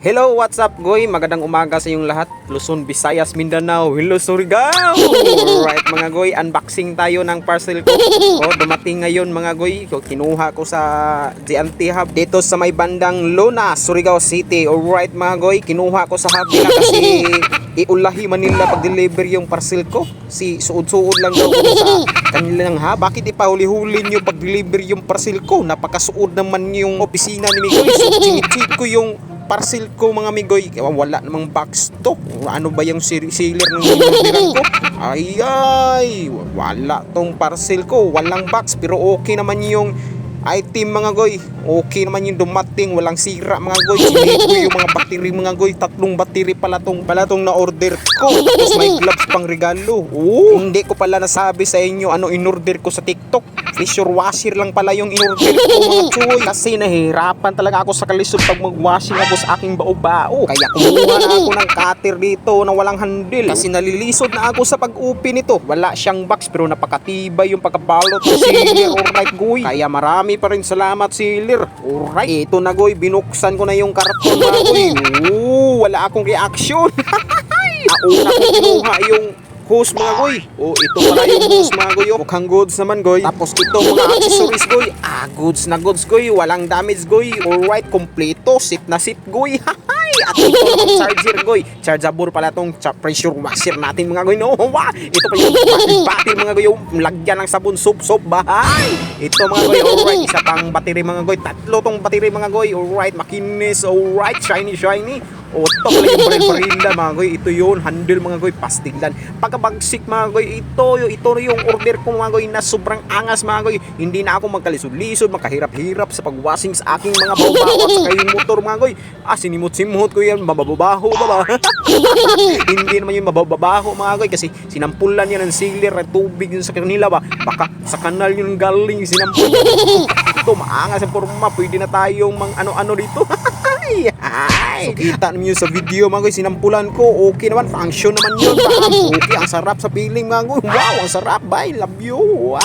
Hello, what's up, Goy? Magandang umaga sa inyong lahat. Luzon, Visayas, Mindanao. Hello, Surigao! Alright, mga Goy, unboxing tayo ng parcel ko. Dumating ngayon, mga Goy. Kinuha ko sa GNT Hub dito sa may bandang Luna, Surigao City. Alright, mga Goy, kinuha ko sa hub nila kasi iulahi Manila pag-deliver yung parcel ko. Suod-suod lang daw ko sa kanilang hub. Bakit ipahuli-huli nyo pag-deliver yung parcel ko? Napakasuod naman yung opisina ni Migoy. So, chinichit ko yung parcel ko, mga Migoy. Wala namang box to. Ano ba yung sealer ng orderan ko? Ay, wala tong parcel ko. Walang box, pero okay naman yung item, mga Goy. Okay naman yung dumating, walang sira, mga Goy. Sinip ko yung mga battery, mga Goy. 3 battery pala tong na-order ko. Tapos may gloves pang regalo. Hindi ko pala nasabi sa inyo ano in-order ko sa TikTok. Pressure washer lang pala yung in-order ko, mga Choy. Kasi nahihirapan talaga ako sa kalisod pag mag-washing ako sa aking bao-bao. Kaya kumuha na ako ng cutter dito na walang handle. Kasi nalilisod na ako sa pag-open nito. Wala siyang box pero napakatibay yung pagkabalot ng sealer. Alright, Goy. Kaya marami pa rin salamat, sealer. Alright, ito na, Goy. Binuksan ko na yung karton, mga Goy. Wala akong reaction. Una ko kinuha yung hose, mga Goy. Ito pala yung hose, mga Goy. Mukhang goods naman, Goy. Tapos ito mga accessories, Goy. Goods na goods, Goy. Walang damage, Goy. Alright, kompleto. Sit na sit, Goy. At ito naman charger, Goy. Chargeable pala tong pressure washer natin, mga Goy. No, ito pa yung battery, mga Goy. Lagyan ng sabon, soap, bahay. Ito, mga Goy. Alright, isa pang battery, mga Goy. 3 tong battery, mga Goy. Alright, makinis. Alright, shiny. Ito pala yung baril-barila, mga Goy. Ito yun, handle, mga Goy. Pastiglan. Pagkabagsik, mga Goy. Ito yung order ko, mga Goy, na sobrang angas, mga Goy. Hindi na ako magkalisod-lisod, makahirap-hirap sa pagwashing sa aking mga baw-baw at sa kayong motor, mga Goy. Sinimot-simot ko yan. Mabababaho ba? Hindi naman yung mabababaho, mga Goy, kasi sinampulan yan ng sealer at tubig yun sa kanila ba. Baka sa kanal yun galing sinampulan. Ito, maangas ang forma. Pwede na tayong ano-ano dito. So, kita niyo sa video, mga Goy, sinampulan ko. Okay naman, function naman yun. Okay, ang sarap sa feeling, mga Goy. Wow, ang sarap. Bye, love you. Wow.